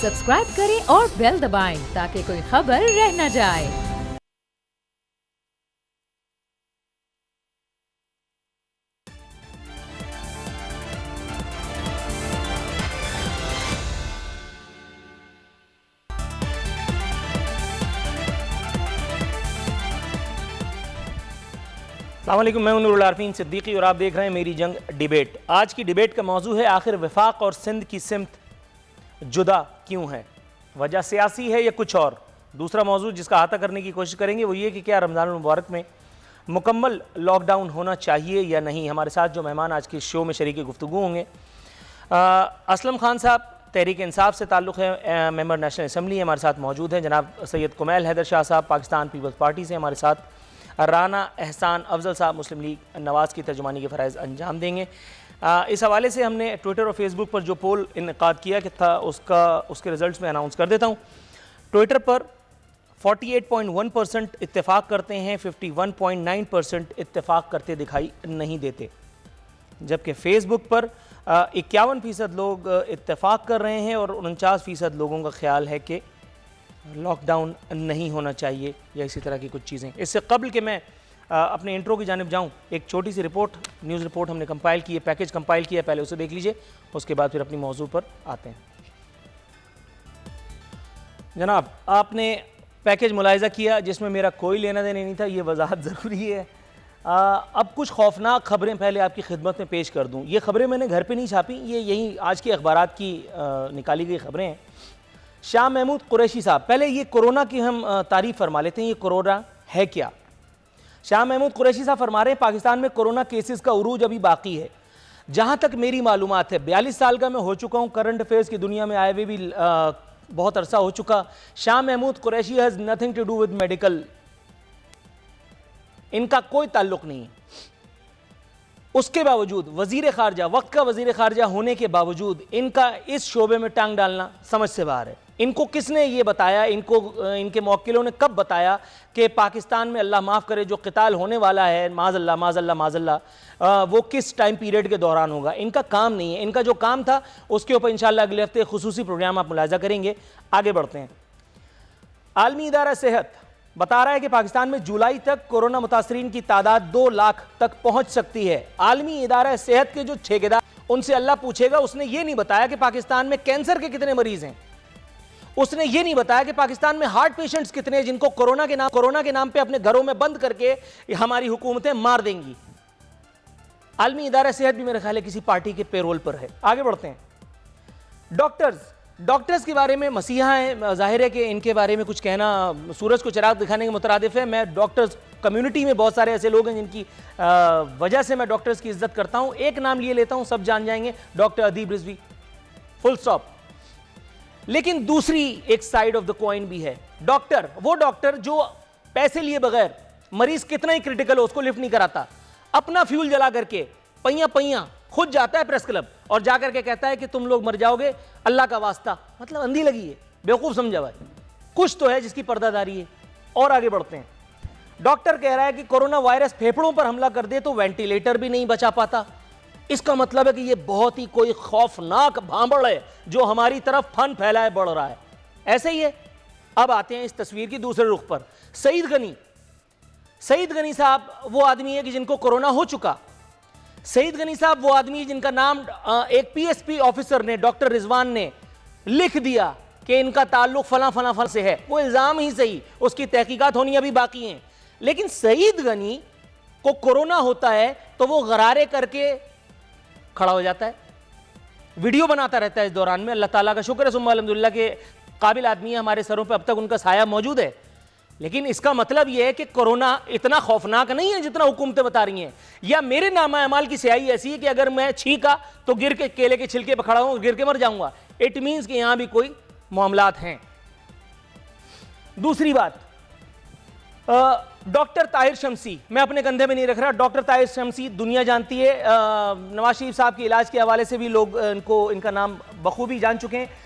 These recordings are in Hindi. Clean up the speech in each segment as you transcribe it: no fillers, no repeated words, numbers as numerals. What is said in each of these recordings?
सब्सक्राइब करें और बेल दबाएं ताकि कोई खबर रह न जाए। अस्सलाम वालेकुम, मैं नूरुल आरफीन सिद्दीकी और आप देख रहे हैं मेरी जंग डिबेट। आज की डिबेट का मौजू है आखिर वफाक और सिंध की सिमत जुदा क्यों है, वजह सियासी है या कुछ और। दूसरा मौजू जिसका अहाता करने की कोशिश करेंगे वो ये कि क्या रमज़ान मुबारक में मुकम्मल लॉकडाउन होना चाहिए या नहीं। हमारे साथ जो मेहमान आज के शो में शरीक गुफ्तगू होंगे, असलम खान साहब तहरीक इंसाफ से ताल्लुक़ है, मेंबर नेशनल असम्बली हमारे साथ मौजूद हैं। जनाब सैयद कुमैल हैदर शाह साहब पाकिस्तान पीपल्स पार्टी से हमारे साथ। राना एहसान अफजल साहब मुस्लिम लीग नवाज़ की तर्जुमानी के फ़राइज़ अंजाम देंगे। इस हवाले से हमने ट्विटर और फेसबुक पर जो पोल इन्क़ाद किया कि था उसके रिज़ल्ट में अनाउंस कर देता हूँ। ट्विटर पर 48.1% इत्तेफाक करते हैं, 51.9% इत्तेफाक करते दिखाई नहीं देते, जबकि फ़ेसबुक पर 51% लोग इत्तेफाक कर रहे हैं और 49% लोगों का ख्याल है कि लॉकडाउन नहीं होना चाहिए या इसी तरह की कुछ चीज़ें। इससे कबल कि मैं अपने इंट्रो की जानिब जाऊँ, एक छोटी सी न्यूज़ रिपोर्ट हमने कंपाइल की है, पैकेज कंपाइल किया है, पहले उसे देख लीजिए, उसके बाद फिर अपनी मौजू पर आते हैं। जनाब, आपने पैकेज मुलाहिज़ा किया जिसमें मेरा कोई लेना देना नहीं था, ये वजाहत ज़रूरी है। अब कुछ खौफनाक खबरें पहले आपकी खिदमत में पेश कर दूँ। ये खबरें मैंने घर पे नहीं छापी, ये यहीं आज के अखबारात की निकाली गई खबरें हैं। शाह महमूद कुरैशी साहब, पहले ये कोरोना की हम तारीफ़ फरमा लेते हैं, ये कोरोना है क्या। शाह महमूद कुरैशी साहब फरमा रहे हैं पाकिस्तान में कोरोना केसेस का उरूज अभी बाकी है। जहाँ तक मेरी मालूमात है, 42 साल का मैं हो चुका हूँ, करंट अफेयर्स की दुनिया में आए हुए भी बहुत अरसा हो चुका। Shah Mahmood Qureshi has nothing to do with medical, इनका कोई ताल्लुक नहीं है। उसके बावजूद वज़ीर ख़ारजा, वक्त का वज़ीर ख़ारजा होने के बावजूद इनका इस शोबे में टांग डालना समझ से बाहर है। इनको किसने ये बताया, इनके मौक्किलों ने कब बताया कि पाकिस्तान में अल्लाह माफ़ करे जो क़िताल होने वाला है, माज़अल्लाह माज़अल्लाह माज़अल्लाह, वो किस टाइम पीरियड के दौरान होगा। इनका काम नहीं है। इनका जो काम था उसके ऊपर इंशाअल्लाह अगले हफ्ते खुसूसी प्रोग्राम आप मुलाज़ा करेंगे। आगे बढ़ते हैं। आलमी इदारा सेहत बता रहा है कि पाकिस्तान में जुलाई तक कोरोना मुतासरीन की तादाद 2 लाख तक पहुंच सकती है। आलमी इदारा सेहत के जो ठेकेदार, उनसे अल्लाह पूछेगा, उसने ये नहीं बताया कि पाकिस्तान में कैंसर के कितने मरीज हैं, उसने ये नहीं बताया कि पाकिस्तान में हार्ट पेशेंट्स कितने हैं जिनको कोरोना के नाम पे अपने घरों में बंद करके हमारी हुकूमतें मार देंगी। आलमी इदारा सेहत भी मेरे ख्याल है किसी पार्टी के पेरोल पर है। आगे बढ़ते हैं। डॉक्टर्स के बारे में मसीहा हैं, जाहिर है कि इनके बारे में कुछ कहना सूरज को चिराग दिखाने के मुतरादिफ है। मैं डॉक्टर्स कम्युनिटी में बहुत सारे ऐसे लोग हैं जिनकी वजह से मैं डॉक्टर्स की इज्जत करता हूं। एक नाम लिए लेता हूं, सब जान जाएंगे, डॉक्टर अदीब रिजवी, फुल स्टॉप। लेकिन दूसरी एक साइड ऑफ द कॉइन भी है। डॉक्टर, वो डॉक्टर जो पैसे लिए बगैर मरीज कितना ही क्रिटिकल हो उसको लिफ्ट नहीं कराता, अपना फ्यूल जला करके पैया खुद जाता है प्रेस क्लब और जाकर के कहता है कि तुम लोग मर जाओगे, अल्लाह का वास्ता। मतलब अंधी लगी है, बेवकूफ समझा भाई, कुछ तो है जिसकी पर्दादारी है। और आगे बढ़ते हैं। डॉक्टर कह रहा है कि कोरोना वायरस फेफड़ों पर हमला कर दे तो वेंटिलेटर भी नहीं बचा पाता। इसका मतलब है कि ये बहुत ही कोई खौफनाक भांबड़ है जो हमारी तरफ फन फैलाए बढ़ रहा है। ऐसे ही है। अब आते हैं इस तस्वीर की दूसरे रुख पर। सईद गनी साहब वो आदमी है कि जिनको कोरोना हो चुका। सईद गनी साहब वो आदमी जिनका नाम एक पीएसपी ऑफिसर ने, डॉक्टर रिजवान ने लिख दिया कि इनका ताल्लुक फला फला फला से है। वो इल्जाम ही सही, उसकी तहकीकात होनी अभी बाकी हैं। लेकिन सईद गनी को कोरोना होता है तो वो गरारे करके खड़ा हो जाता है, वीडियो बनाता रहता है इस दौरान में। अल्लाह ताला का शुक्र है, सुम्मा अल्हम्दुलिल्लाह के काबिल आदमी है, हमारे सरों पे अब तक उनका साया मौजूद है। लेकिन इसका मतलब यह है कि कोरोना इतना खौफनाक नहीं है जितना हुकूमतें बता रही हैं। या मेरे नामा अमाल की स्याही ऐसी है कि अगर मैं छींका तो गिर के केले के छिलके पर खड़ा हूं, गिर के मर जाऊंगा। इट मीन्स कि यहां भी कोई मामलात हैं। दूसरी बात, डॉक्टर ताहिर शमसी, मैं अपने कंधे में नहीं रख रहा, डॉक्टर ताहिर शमसी दुनिया जानती है। नवाज शरीफ साहब के इलाज के हवाले से भी लोग इनका नाम बखूबी जान चुके हैं।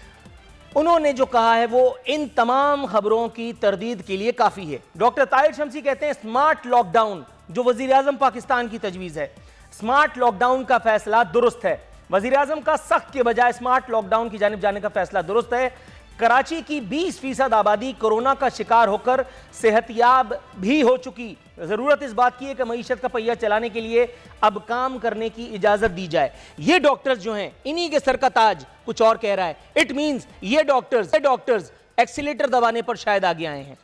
उन्होंने जो कहा है वो इन तमाम खबरों की तरदीद के लिए काफ़ी है। डॉक्टर ताहिर शमसी कहते हैं स्मार्ट लॉकडाउन जो वज़ीर आज़म पाकिस्तान की तजवीज़ है, स्मार्ट लॉकडाउन का फैसला दुरुस्त है। वज़ीर आज़म का सख्त के बजाय स्मार्ट लॉकडाउन की जानिब जाने का फैसला दुरुस्त है। कराची की 20% आबादी कोरोना का शिकार होकर सेहतयाब भी हो चुकी। जरूरत इस बात की है कि मईशत का पहिया चलाने के लिए अब काम करने की इजाजत दी जाए। ये डॉक्टर्स जो हैं, इन्हीं के सर का ताज कुछ और कह रहा है। इट मींस ये डॉक्टर्स एक्सीलेटर दबाने पर शायद आगे आए हैं।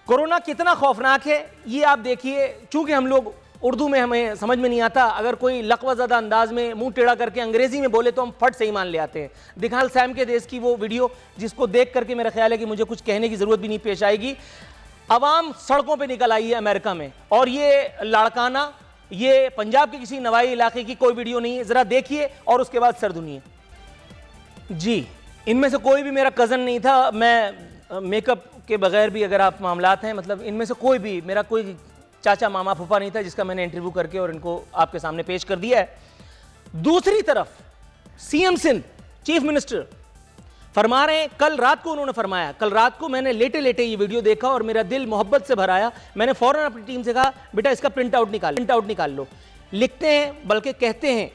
कोरोना कितना खौफनाक है ये आप देखिए। चूंकि हम लोग उर्दू में हमें समझ में नहीं आता, अगर कोई लकवाज़दा अंदाज में मुंह टेढ़ा करके अंग्रेजी में बोले तो हम फट से ही मान ले आते हैं। दिखाल सैम के देश की वो वीडियो जिसको देख करके मेरा ख्याल है कि मुझे कुछ कहने की जरूरत भी नहीं पेश आएगी। अवाम सड़कों पे निकल आई है अमेरिका में, और ये लाड़काना, ये पंजाब के किसी नवाई इलाके की कोई वीडियो नहीं है। जरा देखिए और उसके बाद सरदुनिए। जी, इनमें से कोई भी मेरा कज़न नहीं था। मैं मेकअप के बगैर भी अगर आप मामलात हैं, मतलब इनमें से कोई भी मेरा कोई चाचा मामा फूफा नहीं था जिसका मैंने इंटरव्यू करके और इनको आपके सामने पेश कर दिया है। दूसरी तरफ सीएम सिंध, चीफ मिनिस्टर फरमा रहे हैं, कल रात को उन्होंने फरमाया, कल रात को मैंने लेटे लेटे ये वीडियो देखा और मेरा दिल मोहब्बत से भर आया। मैंने फौरन अपनी टीम से कहा, बेटा इसका प्रिंट आउट निकाल लो। लिखते हैं, बल्कि कहते हैं,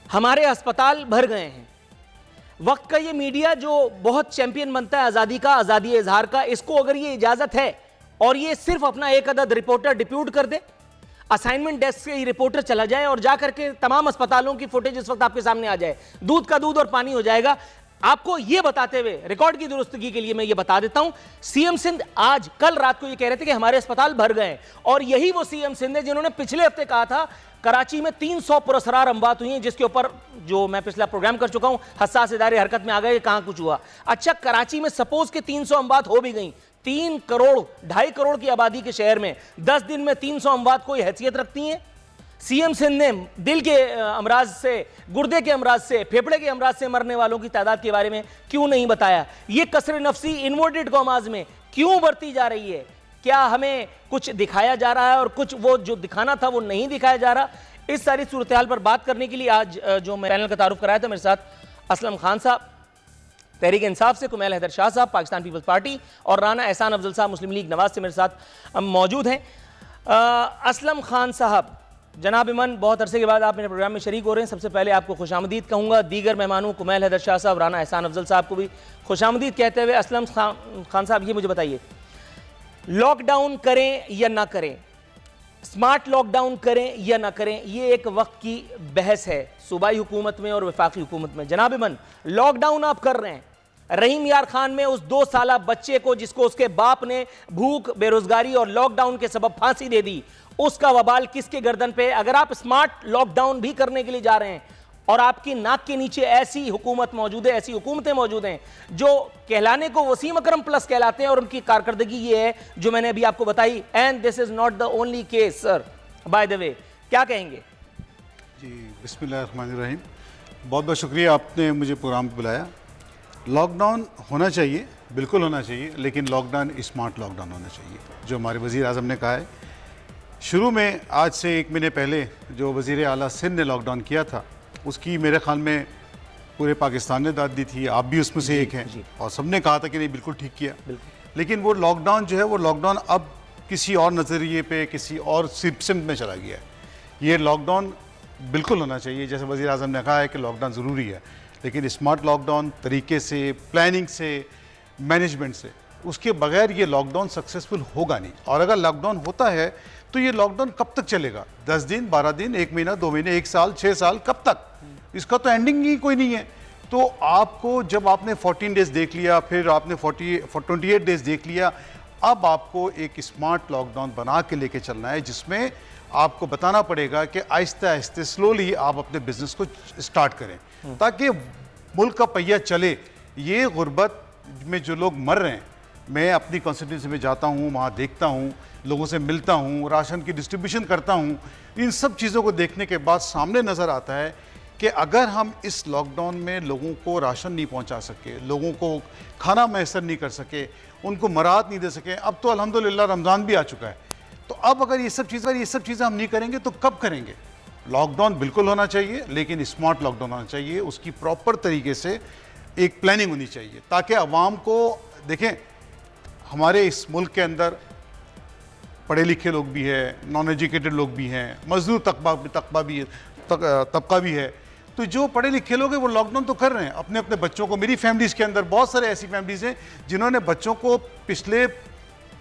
हमारे अस्पताल भर गए हैं। वक्त का ये मीडिया जो बहुत चैंपियन बनता है आज़ादी का, आज़ादी इजहार का, इसको अगर ये इजाज़त है और ये सिर्फ अपना एक अदद रिपोर्टर डिप्यूट कर दे, असाइनमेंट डेस्क से ही रिपोर्टर चला जाए और जाकर के तमाम अस्पतालों की फुटेज इस वक्त आपके सामने आ जाए, दूध का दूध और पानी हो जाएगा। आपको ये बताते हुए, रिकॉर्ड की दुरुस्तगी के लिए मैं ये बता देता हूं, सीएम सिंध आज कल रात को ये कह रहे थे कि हमारे अस्पताल भर गए, और यही वो सीएम सिंध है जिन्होंने पिछले हफ्ते कहा था कराची में 300 पुरस्कार अमवात हुई हैं, जिसके ऊपर जो मैं पिछला प्रोग्राम कर चुका हूं, हसास इदारे हरकत में आ गए, कहां कुछ हुआ। अच्छा, कराची में सपोज के 300 अमवात हो भी गई, 3 करोड़ 2.5 करोड़ की आबादी के शहर में 10 दिन में 300 अमवात कोई हैसियत रखती हैं? सीएम सिंध ने दिल के अमराज से, गुर्दे के अमराज से, फेफड़े के अमराज से मरने वालों की तादाद के बारे में क्यों नहीं बताया? ये कसर नफसी इन्वर्टेड कॉमास में क्यों बरती जा रही है? क्या हमें कुछ दिखाया जा रहा है और कुछ वो जो दिखाना था वो नहीं दिखाया जा रहा? इस सारी सूरत हाल पर बात करने के लिए आज जो मैं पैनल का तारुफ कराया था, मेरे साथ असलम खान साहब तहरीक इंसाफ से, कुमैल हैदर शाह साहब पाकिस्तान पीपल्स पार्टी, और राना एहसान अफजल साहब मुस्लिम लीग नवाज से मेरे साथ मौजूद हैं। असलम खान साहब, जनाब इमन, बहुत अरसे के बाद आप मेरे प्रोग्राम में शरीक हो रहे हैं। सबसे पहले आपको खुशामदीद कहूँगा। दीगर मेहमानों कुमैल हैदर शाह साहब, राना एहसान अफजल साहब को भी खुशामदीद कहते हुए असलम खान साहब, ये मुझे बताइए, लॉकडाउन करें या ना करें, स्मार्ट लॉकडाउन करें या ना करें, ये एक वक्त की बहस है सूबाई हुकूमत में और वफाकी हुकूमत में। जनाब इमन, लॉकडाउन आप कर रहे हैं, रहीम यार खान में उस 2 साला बच्चे को जिसको उसके बाप ने भूख, बेरोजगारी और लॉकडाउन के सबब फांसी दे दी, उसका वबाल किसके गर्दन पे? अगर आप स्मार्ट लॉकडाउन भी करने के लिए जा रहे हैं और आपकी नाक के नीचे ऐसी हुकूमत मौजूद है, ऐसी हुकूमतें मौजूद हैं जो कहलाने को वसीम अकरम प्लस कहलाते हैं, और उनकी कारकर्दगी ये है जो मैंने अभी आपको बताई, and this is not the only case sir, by the way, क्या कहेंगे? जी, बिस्मिल्लाहिर्रहमानिर्रहीम। बहुत बहुत शुक्रिया, आपने मुझे प्रोग्राम पर बुलाया। लॉकडाउन होना चाहिए, बिल्कुल होना चाहिए, लेकिन लॉकडाउन स्मार्ट लॉकडाउन होना चाहिए, जो हमारे वज़ीर आज़म ने कहा है। शुरू में आज से 1 महीने पहले जो वज़ीर आला सिंध ने लॉकडाउन किया था, उसकी मेरे ख़्याल में पूरे पाकिस्तान ने दाद दी थी, आप भी उसमें से एक हैं, और सबने कहा था कि नहीं बिल्कुल ठीक किया। लेकिन वो लॉकडाउन जो है, वो लॉकडाउन अब किसी और नज़रिए पे, किसी और सिस्टम में चला गया है। ये लॉकडाउन बिल्कुल होना चाहिए, जैसे वज़ीर आज़म ने कहा है कि लॉकडाउन ज़रूरी है, लेकिन स्मार्ट लॉकडाउन तरीके से, प्लानिंग से, मैनेजमेंट से, उसके बगैर ये लॉकडाउन सक्सेसफुल होगा नहीं। और अगर लॉकडाउन होता है तो ये लॉकडाउन कब तक चलेगा? 10 दिन, 12 दिन, 1 महीना, 2 महीने, 1 साल, 6 साल, कब तक? इसका तो एंडिंग ही कोई नहीं है। तो आपको जब आपने 14 डेज देख लिया, फिर आपने 28 डेज देख लिया, अब आपको एक स्मार्ट लॉकडाउन बना के लेके चलना है, जिसमें आपको बताना पड़ेगा कि आहिस्ते आहिस्ते स्लोली आप अपने बिजनेस को स्टार्ट करें, ताकि मुल्क का पहिया चले। ये गुर्बत में जो लोग मर रहे हैं, मैं अपनी कॉन्स्टिट्यूंसी में जाता हूँ, वहाँ देखता हूँ, लोगों से मिलता हूँ, राशन की डिस्ट्रीब्यूशन करता हूँ, इन सब चीज़ों को देखने के बाद सामने नज़र आता है कि अगर हम इस लॉकडाउन में लोगों को राशन नहीं पहुँचा सके, लोगों को खाना मैसर नहीं कर सके, उनको मराहत नहीं दे सके, अब तो अल्हम्दुलिल्लाह रमज़ान भी आ चुका है, तो अब अगर ये सब चीज़ें हम नहीं करेंगे तो कब करेंगे? लॉकडाउन बिल्कुल होना चाहिए, लेकिन स्मार्ट लॉकडाउन होना चाहिए, उसकी प्रॉपर तरीके से एक प्लानिंग होनी चाहिए, ताकि आवाम को देखें, हमारे इस मुल्क के अंदर पढ़े लिखे लोग भी हैं, नॉन एजुकेटेड लोग भी हैं, मजदूर तबका भी है, तो जो पढ़े लिखे लोग हैं वो लॉकडाउन तो कर रहे हैं अपने अपने बच्चों को। मेरी फैमिलीज के अंदर बहुत सारे ऐसी फैमिलीज हैं जिन्होंने बच्चों को पिछले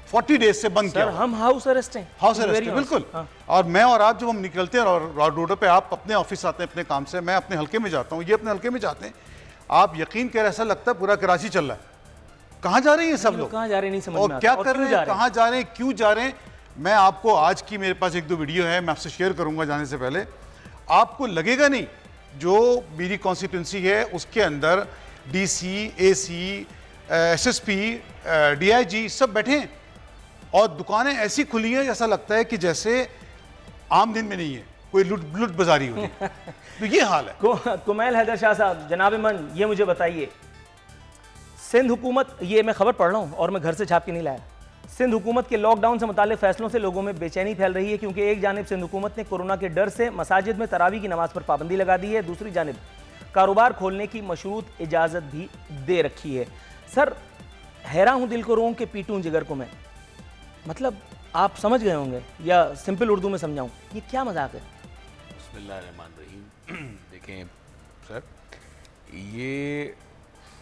40 डेज से बंद किया। हम हाउस अरेस्ट हैं, हाउस अरेस्ट है, बिल्कुल। और मैं और आप जब हम निकलते हैं और रोड पे, आप अपने ऑफिस आते हैं अपने काम से, मैं अपने हल्के में जाता हूँ, ये अपने हल्के में जाते हैं, आप यकीन करें ऐसा लगता है पूरा कराची चल रहा है। कहाँ जा रहे हैं ये सब लोग, कहाँ जा रहे हैं नहीं समझ में और आता। क्या और कर क्यों रहे जा हैं, कहाँ जा रहे हैं, क्यों जा रहे हैं। मैं आपको आज की मेरे पास 1-2 वीडियो है, मैं आपसे शेयर करूंगा जाने से पहले। आपको लगेगा नहीं, जो मेरी कॉन्स्टिट्यूंसी है उसके अंदर DC, AC, SSP, DIG सब बैठे हैं और दुकानें ऐसी खुली हैं जैसा लगता है कि जैसे आम दिन में नहीं है, कोई लुट बाजारी हो रही है। तो ये हाल है। कुमैल हैदर शाह साहब, जनाब मन, ये मुझे बताइए, सिंध हुकूमत, ये मैं खबर पढ़ रहा हूँ और मैं घर से छाप के नहीं लाया, सिंध हुकूमत के लॉकडाउन से मुताल्लिक फैसलों से लोगों में बेचैनी फैल रही है, क्योंकि एक जानिब सिंध हुकूमत ने कोरोना के डर से मसाजिद में तरावी की नमाज पर पाबंदी लगा दी है, दूसरी जानिब कारोबार खोलने की मशरूत इजाज़त भी दे रखी है। सर, हैरान हूँ, दिल को रोऊं कि पीटूं जिगर को मैं। मतलब आप समझ गए होंगे, या सिंपल उर्दू में समझाऊं, ये क्या मजाक है? बिस्मिल्लाहिर्रहमानिर्रहीम। देखें सर, ये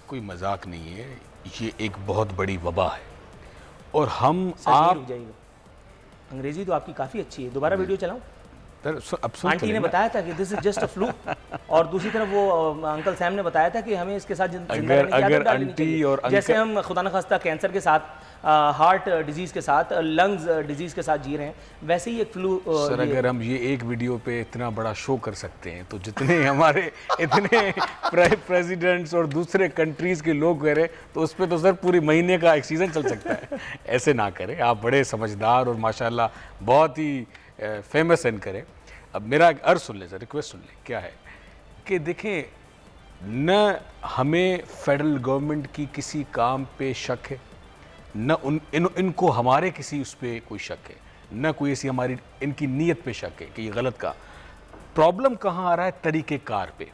कोई मजाक नहीं है, ये एक बहुत बड़ी वबा है और हम आप रुक जाइए, अंग्रेजी तो आपकी काफ़ी अच्छी है, दोबारा वीडियो चलाऊं? सर अब सुन, आंटी ने बताया था कि this is just a flu, और दूसरी तरफ वो अंकल सैम ने बताया था कि हमें इसके साथ अगर आंटी और जैसे हम खुदा न खास्ता कैंसर के साथ, हार्ट डिजीज के साथ, लंग्स डिजीज के साथ जी रहे हैं, वैसे ही एक फ्लू। सर अगर हम ये एक वीडियो पे इतना बड़ा शो कर सकते हैं तो जितने हमारे इतने प्रेसिडेंट्स और दूसरे कंट्रीज के लोग कह रहे तो उस पर तो सर पूरी महीने का एक सीजन चल सकता है। ऐसे ना करें, आप बड़े समझदार और माशाल्लाह बहुत ही फेमस एंकर है। अब मेरा एक अर्ज सुन लें सर, रिक्वेस्ट सुन लें। क्या है कि देखें, न हमें फेडरल गवर्नमेंट की किसी काम पे शक है, न इनको हमारे किसी उस पर कोई शक है, न कोई ऐसी हमारी इनकी नीयत पे शक है कि ये गलत का। प्रॉब्लम कहाँ आ रहा है? तरीक़ेकार पे।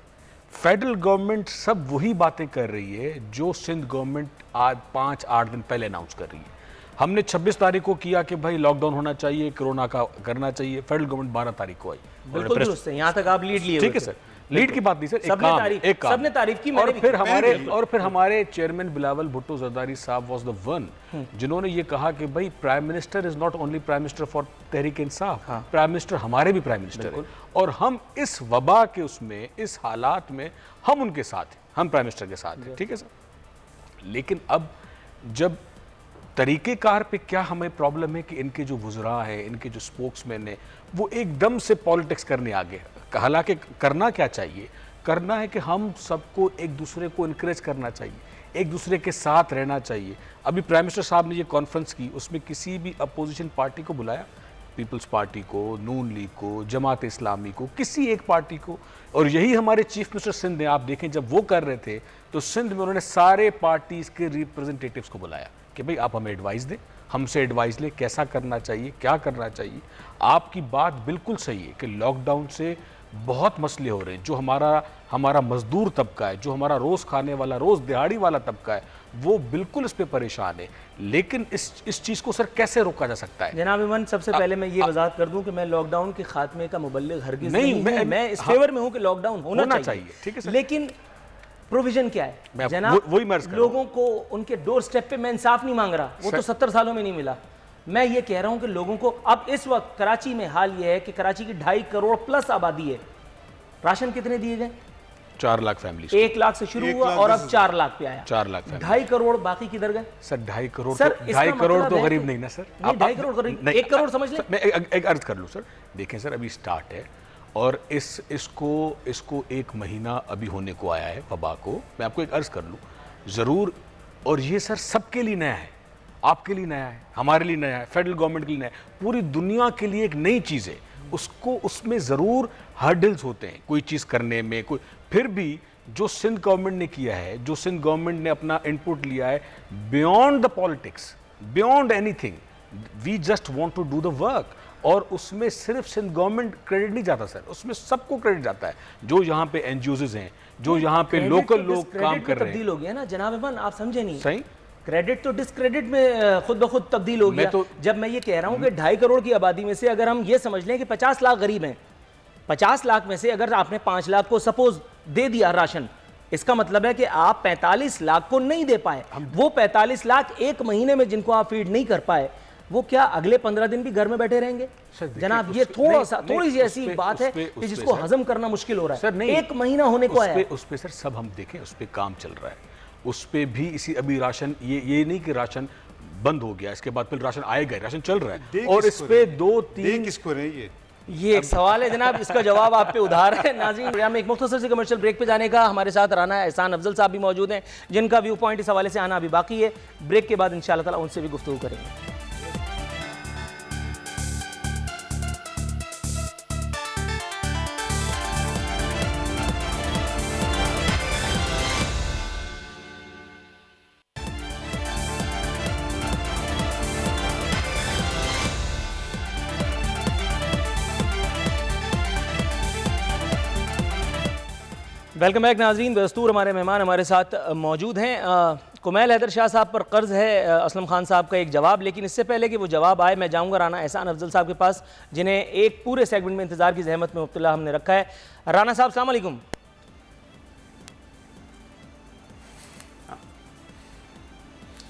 फेडरल गवर्नमेंट सब वही बातें कर रही है जो सिंध गवर्नमेंट आज 5-8 दिन पहले अनाउंस कर रही है। हमने 26 तारीख को किया कि भाई लॉकडाउन होना चाहिए, कोरोना का करना चाहिए, फेडरल गवर्नमेंट 12 तारीख को आई। बिल्कुल दुरुस्त है, यहाँ तक आप लीड लिए। ठीक है सर, लीड की बात नहीं सर, एक काम सबने तारीफ की, और फिर हमारे चेयरमैन बिलावल भुट्टो जरदारी साहब वाज द वन जिन्होंने ये कहा कि भाई prime minister is not only prime minister for Tehreek Insaf, prime minister हमारे भी प्राइम मिनिस्टर है, और हम इस वबा के उसमें, इस हालात में हम उनके साथ हैं, हम प्राइम मिनिस्टर के साथ हैं। ठीक है सर, लेकिन अब जब तरीक़ेकार पे क्या हमें प्रॉब्लम है कि इनके जो वुज़रा हैं, इनके जो स्पोक्समैन हैं, वो एकदम से पॉलिटिक्स करने आ गए। हालांकि करना क्या चाहिए? करना है कि हम सबको एक दूसरे को इनकरेज करना चाहिए, एक दूसरे के साथ रहना चाहिए। अभी प्राइम मिनिस्टर साहब ने ये कॉन्फ्रेंस की, उसमें किसी भी अपोजिशन पार्टी को बुलाया, पीपल्स पार्टी को, नून लीग को, जमात इस्लामी को, किसी एक पार्टी को। और यही हमारे चीफ मिनिस्टर सिंध ने, आप देखें जब वो कर रहे थे तो सिंध में उन्होंने सारे पार्टीज़ के रिप्रेजेंटेटिव्स को बुलाया कि भाई आप हमें एडवाइस दें, हमसे एडवाइस लें, कैसा करना चाहिए, क्या करना चाहिए। आपकी बात बिल्कुल सही है कि लॉकडाउन से बहुत मसले हो रहे हैं। जो हमारा मजदूर तबका है, जो हमारा रोज़ खाने वाला, रोज़ दिहाड़ी वाला तबका है, वो बिल्कुल इस पे परेशान है। लेकिन इस चीज़ को सर कैसे रोका जा सकता है? जनाब इमन, सबसे पहले मैं ये वजाहत कर दूं कि मैं लॉकडाउन के खात्मे का मुबल्लिग हरगिज़ नहीं, मैं इस फेवर में हूं कि लॉकडाउन होना चाहिए। ठीक है सर, लेकिन प्रोविजन क्या है जनाब? वही मैं लोगों को उनके डोर स्टेप पे मैं इंसाफ नहीं मांग रहा, वो तो 70 सालों में नहीं मिला। मैं ये कह रहा हूं कि लोगों को अब इस वक्त कराची में हाल ये है कि कराची की 2.5 करोड़ प्लस आबादी है। राशन कितने दिए गए? 4 लाख फैमिली, 1 लाख से शुरू हुआ और अब 4 लाख पे आया। 4 लाख, 2.5 करोड़ बाकी किधर गए सर? 2.5 करोड़, सर 2.5 करोड़ तो गरीब नहीं ना सर। 2.5 करोड़ गरीब, 1 करोड़ समझ लें। मैं एक अर्ज कर लूँ सर, देखें सर, अभी स्टार्ट है और इसको 1 महीना अभी होने को आया है वबा को। मैं आपको एक अर्ज कर लूँ ज़रूर, और ये सर सबके लिए नया है, आपके लिए नया है, हमारे लिए नया है, फेडरल गवर्नमेंट के लिए नया है, पूरी दुनिया के लिए एक नई चीज़ है। उसमें ज़रूर हर्डल्स होते हैं कोई चीज़ करने में, कोई फिर भी जो सिंध गवर्नमेंट ने किया है, जो सिंध गवर्नमेंट ने अपना इनपुट लिया है, beyond the politics, beyond anything, we just want to do the work. और उसमें सिर्फ सिंध गवर्नमेंट क्रेडिट नहीं जाता सर, उसमें सबको क्रेडिट जाता है, जो यहाँ पे एनजीओज हैं, जो यहाँ पे लोकल लोग काम कर रहे हैं। तब्दील हो गया ना जनाब इमन, आप समझे नहीं? सही, क्रेडिट तो डिस्क्रेडिट में खुद ब खुद तब्दील हो गया। जब मैं ये कह रहा हूँ कि 2.5 करोड़ की आबादी में से अगर हम ये समझ लें कि 50 लाख गरीब हैं, 50 लाख में से अगर आपने 5 लाख को सपोज दे दिया राशन, इसका मतलब है कि आप 45 लाख को नहीं दे पाए। वो 45 लाख एक महीने में जिनको आप फीड नहीं कर पाए, वो क्या अगले 15 दिन भी घर में बैठे रहेंगे? जनाब, ये थोड़ी सी ऐसी बात है कि जिसको हजम करना मुश्किल हो रहा है। सर नहीं, एक महीना होने को आया, उस पे सर सब हम देखें, उस पे काम चल रहा है, उस पे भी इसी अभी राशन, ये नहीं कि राशन बंद हो गया, इसके बाद फिर राशन आएगा, राशन चल रहा है, और इस पे 2-3 किसको रही ये एक सवाल है जनाब, इसका जवाब आप पे उधार है। नाज़रीन, हम एक मुख्तसर से कमर्शियल ब्रेक पे जाने का, हमारे साथ राना एहसान अफजल साहब भी मौजूद हैं, जिनका व्यू पॉइंट इस हवाले से आना अभी बाकी है। ब्रेक के बाद इंशाअल्लाह ताला उनसे भी गुफ्तगू करेंगे। वेलकम बैक नाज़रीन। दस्तूर हमारे मेहमान हमारे साथ मौजूद हैं। कुमैल हैदर शाह साहब पर कर्ज है असलम खान साहब का एक जवाब, लेकिन इससे पहले कि वो जवाब आए मैं जाऊंगा राना एहसान अफजल साहब के पास, जिन्हें एक पूरे सेगमेंट में इंतजार की जहमत में मुब्तला हमने रखा है। राना साहब अस्सलाम वालेकुम।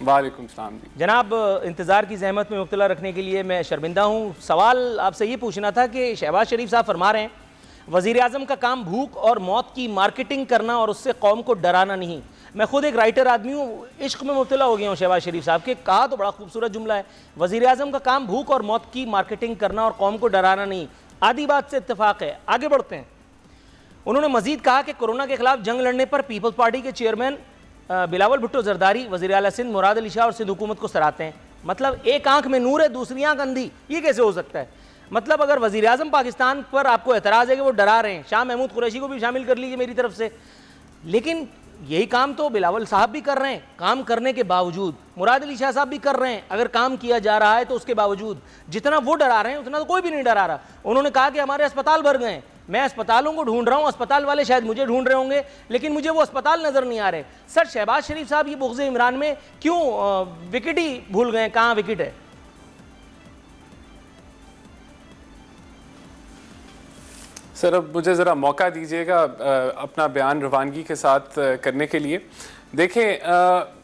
वालेकुम सलाम जी। जनाब, इंतज़ार की जहमत में मुब्तला रखने के लिए मैं शर्मिंदा हूँ। सवाल आपसे ये पूछना था कि शहबाज शरीफ साहब फरमा रहे हैं वज़ीर आज़म का काम भूख और मौत की मार्केटिंग करना और उससे कौम को डराना नहीं। मैं खुद एक राइटर आदमी हूँ, इश्क में मुब्तला हो गया हूँ शहबाज शरीफ साहब के। कहा तो बड़ा खूबसूरत जुमला है, वज़ीर आज़म का काम भूख और मौत की मार्केटिंग करना और कौम को डराना नहीं। आधी बात से इत्तेफाक है। आगे बढ़ते हैं। उन्होंने मजीद कहा कि कोरोना के खिलाफ जंग लड़ने पर पीपल्स पार्टी के चेयरमैन बिलावल भुट्टो जरदारी वज़ीर आला सिंध मुराद अली शाह और सिंध हुकूमत को सराहते हैं। मतलब एक आंख में नूर है, दूसरी आंख अंधी, ये कैसे हो सकता है? मतलब अगर वज़ीर आज़म पाकिस्तान पर आपको एतराज़ है कि वो डरा रहे हैं, शाह महमूद कुरैशी को भी शामिल कर लीजिए मेरी तरफ से, लेकिन यही काम तो बिलावल साहब भी कर रहे हैं। काम करने के बावजूद मुराद अली शाह साहब भी कर रहे हैं। अगर काम किया जा रहा है तो उसके बावजूद जितना वो डरा रहे हैं उतना तो कोई भी नहीं डरा रहा। उन्होंने कहा कि हमारे अस्पताल भर गए हैं, मैं अस्पतालों को ढूंढ रहा हूँ, अस्पताल वाले शायद मुझे ढूंढ रहे होंगे, लेकिन मुझे वो अस्पताल नज़र नहीं आ रहे। सर, शहबाज शरीफ साहब ये बुग़्ज़ इमरान में क्यों विकेट ही भूल गए? कहाँ विकेट है? सर, अब मुझे ज़रा मौका दीजिएगा अपना बयान रवानगी के साथ करने के लिए। देखें,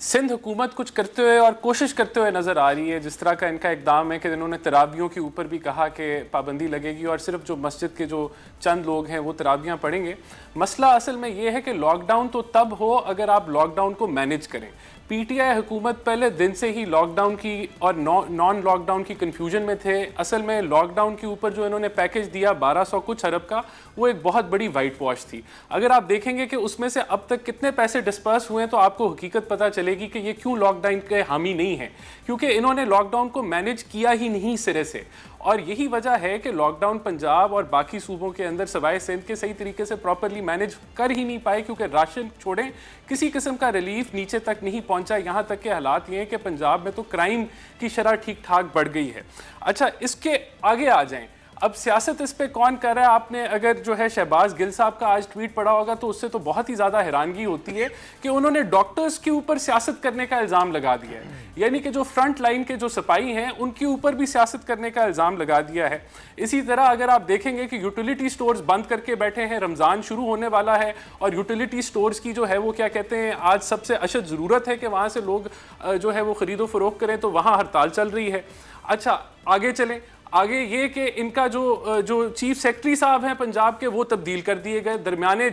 सिंध हुकूमत कुछ करते हुए और कोशिश करते हुए नज़र आ रही है। जिस तरह का इनका इक़दाम है कि इन्होंने तरावियों के ऊपर भी कहा कि पाबंदी लगेगी और सिर्फ जो मस्जिद के जो चंद लोग हैं वो तरावियाँ पढ़ेंगे। मसला असल में ये है कि लॉकडाउन तो तब हो अगर आप लॉकडाउन को मैनेज करें। पीटीआई हुकूमत पहले दिन से ही लॉकडाउन की और नॉन लॉकडाउन की कन्फ्यूजन में थे। असल में लॉकडाउन के ऊपर जो इन्होंने पैकेज दिया 1200 कुछ अरब का, वो एक बहुत बड़ी वाइट वॉश थी। अगर आप देखेंगे कि उसमें से अब तक कितने पैसे डिस्पर्स हुए हैं तो आपको हकीकत पता चलेगी कि ये क्यों लॉकडाउन के हामी नहीं है, क्योंकि इन्होंने लॉकडाउन को मैनेज किया ही नहीं सिरे से। और यही वजह है कि लॉकडाउन पंजाब और बाकी सूबों के अंदर सवाए सिंध के सही तरीके से प्रॉपरली मैनेज कर ही नहीं पाए, क्योंकि राशन छोड़ें किसी किस्म का रिलीफ नीचे तक नहीं पहुंचा। यहाँ तक के हालात ये हैं कि पंजाब में तो क्राइम की शरह ठीक ठाक बढ़ गई है। अच्छा, इसके आगे आ जाएं। अब सियासत इस पे कौन कर रहा है? आपने अगर जो है शहबाज गिल साहब का आज ट्वीट पढ़ा होगा तो उससे तो बहुत ही ज़्यादा हैरानगी होती है कि उन्होंने डॉक्टर्स के ऊपर सियासत करने का इल्ज़ाम लगा दिया है। यानी कि जो फ्रंट लाइन के जो सिपाही हैं उनके ऊपर भी सियासत करने का इल्ज़ाम लगा दिया है। इसी तरह अगर आप देखेंगे कि यूटिलिटी स्टोर्स बंद करके बैठे हैं, रमज़ान शुरू होने वाला है और यूटिलिटी स्टोर्स की जो है वो क्या कहते हैं, आज सबसे अशद ज़रूरत है कि वहाँ से लोग जो है वो ख़रीदो फ़रोख्त करें, तो वहाँ हड़ताल चल रही है। अच्छा, आगे चलें। आगे ये कि इनका जो चीफ सेक्रेटरी साहब हैं पंजाब के, वो तब्दील कर दिए गए दरमियाने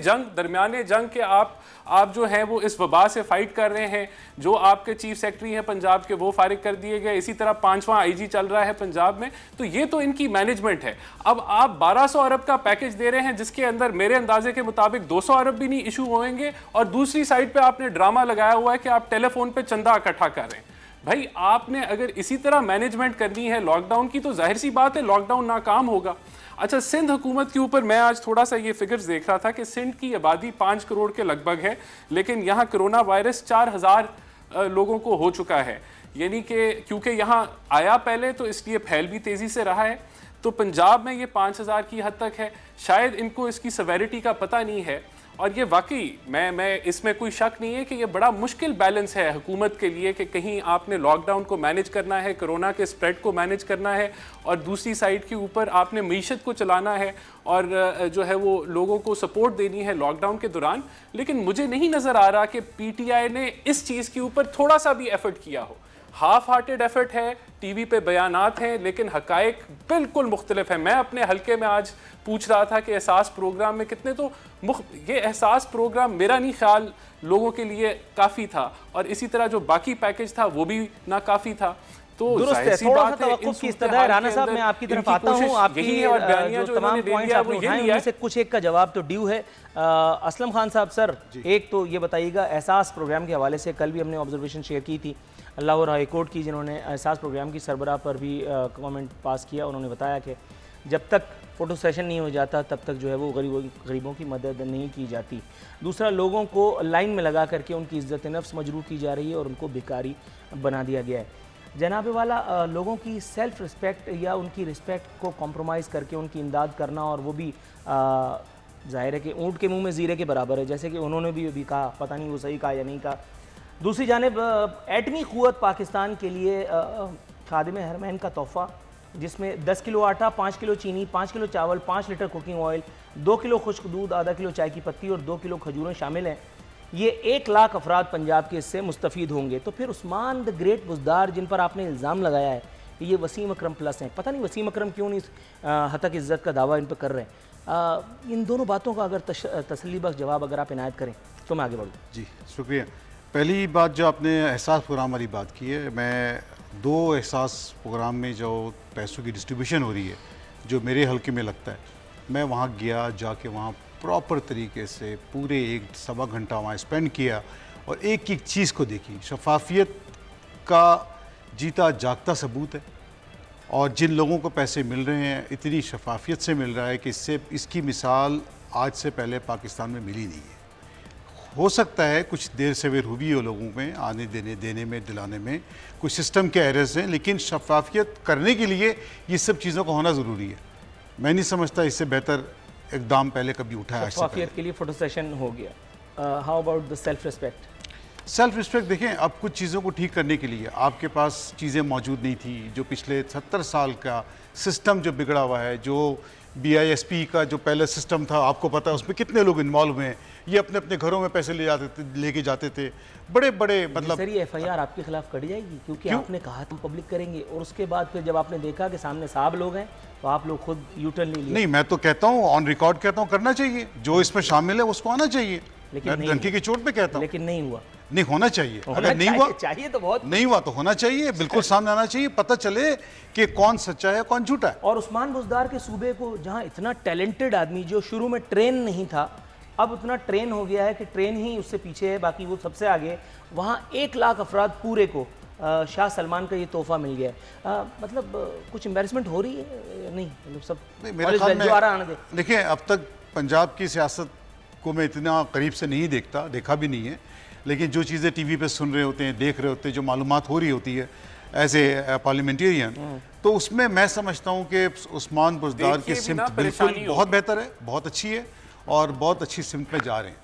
जंग के आप जो हैं वो इस वबा से फाइट कर रहे हैं। जो आपके चीफ सेक्रेटरी हैं पंजाब के वो फारिग कर दिए गए। इसी तरह 5वां आईजी चल रहा है पंजाब में। तो ये तो इनकी मैनेजमेंट है। अब आप 1200 अरब का पैकेज दे रहे हैं जिसके अंदर मेरे अंदाजे के मुताबिक 200 अरब भी नहीं इशू होंगे, और दूसरी साइड पर आपने ड्रामा लगाया हुआ है कि आप टेलीफोन पर चंदा इकट्ठा कर रहे हैं। भाई, आपने अगर इसी तरह मैनेजमेंट करनी है लॉकडाउन की तो जाहिर सी बात है लॉकडाउन नाकाम होगा। अच्छा, सिंध हुकूमत के ऊपर मैं आज थोड़ा सा ये फिगर्स देख रहा था कि सिंध की आबादी 5 करोड़ के लगभग है, लेकिन यहाँ कोरोना वायरस 4000 लोगों को हो चुका है। यानी कि क्योंकि यहाँ आया पहले तो इसलिए फैल भी तेज़ी से रहा है। तो पंजाब में ये 5000 की हद तक है। शायद इनको इसकी सवेरिटी का पता नहीं है। और ये वाकई मैं इसमें कोई शक नहीं है कि ये बड़ा मुश्किल बैलेंस है हुकूमत के लिए कि कहीं आपने लॉकडाउन को मैनेज करना है, कोरोना के स्प्रेड को मैनेज करना है, और दूसरी साइड के ऊपर आपने मीशत को चलाना है और जो है वो लोगों को सपोर्ट देनी है लॉकडाउन के दौरान। लेकिन मुझे नहीं नज़र आ रहा कि पीटीआई ने इस चीज़ के ऊपर थोड़ा सा भी एफर्ट किया हो। हाफ हार्टेड एफर्ट है, टीवी पे बयानात हैं, लेकिन हकायक बिल्कुल मुख्तलिफ है। मैं अपने हलके में आज पूछ रहा था कि एहसास प्रोग्राम में कितने, तो ये एहसास प्रोग्राम मेरा नहीं ख्याल लोगों के लिए काफ़ी था, और इसी तरह जो बाकी पैकेज था वो भी ना काफ़ी था। तो दुरुस्त है, थोड़ा सा तवक्कुफ की इस्तदा है। राना साहब, मैं आपकी तरफ आता हूँ। आपकी जो तमाम पॉइंट्स आपने उठाए उनमें से कुछ एक का जवाब तो ड्यू है। असलम खान साहब, सर एक तो ये बताइएगा, एहसास प्रोग्राम के हवाले से कल भी हमने ऑब्जर्वेशन शेयर की थी लाहौर हाई कोर्ट की, जिन्होंने एहसास प्रोग्राम की सरबराह पर भी कमेंट पास किया। उन्होंने बताया कि जब तक फ़ोटो सेशन नहीं हो जाता तब तक जो है वो गरीबों की मदद नहीं की जाती। दूसरा, लोगों को लाइन में लगा करके उनकी इज़्ज़त नफ्स मजरूह की जा रही है और उनको भिखारी बना दिया गया है। जनाब वाला, लोगों की सेल्फ़ रिस्पेक्ट या उनकी रिस्पेक्ट को कॉम्प्रोमाइज़ करके उनकी इमदाद करना, और वो भी ज़ाहिर है कि ऊँट के मुँह में ज़ीरे के बराबर है, जैसे कि उन्होंने भी कहा, पता नहीं वो सही कहा या नहीं कहा। दूसरी जानिब एटमी क़ुव्वत पाकिस्तान के लिए खादिम हरमैन का तोहफ़ा, जिसमें 10 किलो आटा, 5 किलो चीनी, 5 किलो चावल, 5 लीटर कुकिंग ऑयल, 2 किलो खुश्क दूध, आधा किलो चाय की पत्ती और 2 किलो खजूरें शामिल हैं। ये 1 लाख अफराद पंजाब के इससे मुस्तफ़ीद होंगे। तो फिर उस्मान द ग्रेट बुज़दार, जिन पर आपने इल्ज़ाम लगाया है कि ये वसीम अकरम प्लस हैं, पता नहीं वसीम अकरम क्यों नहीं हतक इज़्ज़त का दावा इन पर कर रहे हैं। इन दोनों बातों का अगर तसल्ली बख्श जवाब अगर आप इनायत करें तो मैं आगे बढ़ूँ। जी शुक्रिया। पहली बात जो आपने एहसास प्रोग्राम वाली बात की है, मैं 2 एहसास प्रोग्राम में जो पैसों की डिस्ट्रीब्यूशन हो रही है, जो मेरे हल्के में लगता है, मैं वहाँ गया, जाके वहाँ प्रॉपर तरीके से पूरे 1-1.25 घंटा वहाँ स्पेंड किया और एक एक चीज़ को देखी। शफाफियत का जीता जागता सबूत है, और जिन लोगों को पैसे मिल रहे हैं इतनी शफाफियत से मिल रहा है कि इसकी मिसाल आज से पहले पाकिस्तान में मिली नहीं है। हो सकता है कुछ देर सवेर हुई हो लोगों में आने देने में, दिलाने में कुछ सिस्टम के एरर्स हैं, लेकिन शफाफियत करने के लिए ये सब चीज़ों का होना ज़रूरी है। मैं नहीं समझता इससे बेहतर इक़दाम पहले कभी उठाया। शफाफियत के लिए फ़ोटो सेशन हो गया। How about the self respect? Self respect देखें, अब कुछ चीज़ों को ठीक करने के लिए आपके पास चीज़ें मौजूद नहीं थी। जो पिछले 70 साल का सिस्टम जो बिगड़ा हुआ है, जो BISP का जो पहले सिस्टम था, आपको पता है उसमें कितने लोग इन्वॉल्व हुए हैं। ये अपने अपने घरों में पैसे लेके जाते थे, बड़े बड़े, मतलब सर ये FIR आपके खिलाफ कट जाएगी, क्योंकि आपने कहा तुम पब्लिक करेंगे, और उसके बाद फिर जब आपने देखा कि सामने साहब लोग हैं तो आप लोग खुद यूटर्न ले लिए। नहीं, मैं तो कहता हूँ ऑन रिकॉर्ड कहता हूँ करना चाहिए, जो इसमें शामिल है उसको आना चाहिए। लेकिन डंकी की चोट पे कहता हूँ, लेकिन नहीं हुआ। नहीं होना चाहिए। अगर नहीं हुआ चाहिए तो बहुत नहीं हुआ तो होना चाहिए, बिल्कुल सामने आना चाहिए, पता चले कि कौन सच्चा है कौन झूठा है। और उस्मान बुज़दार के सूबे को, जहां इतना टैलेंटेड आदमी जो शुरू में ट्रेन नहीं था, अब उतना ट्रेन हो गया है कि ट्रेन ही उससे पीछे है, बाकी वो सबसे आगे। वहाँ 1 लाख अफराद पूरे को शाह सलमान का ये तोहफा मिल गया है। मतलब कुछ एम्बैरेसमेंट हो रही है? नहीं, मतलब सब मेरे ख्याल में देखिए, अब तक पंजाब की सियासत को मैं इतना करीब से नहीं देखा भी नहीं है, लेकिन जो चीज़ें टीवी पे सुन रहे होते हैं, देख रहे होते हैं, जो मालूमात हो रही होती है एज ए पार्लियामेंटेरियन, तो उसमें मैं समझता हूँ कि उस्मान बुज़दार की सिमत बिल्कुल बहुत बेहतर है, बहुत अच्छी है और बहुत अच्छी सिमत में जा रहे हैं।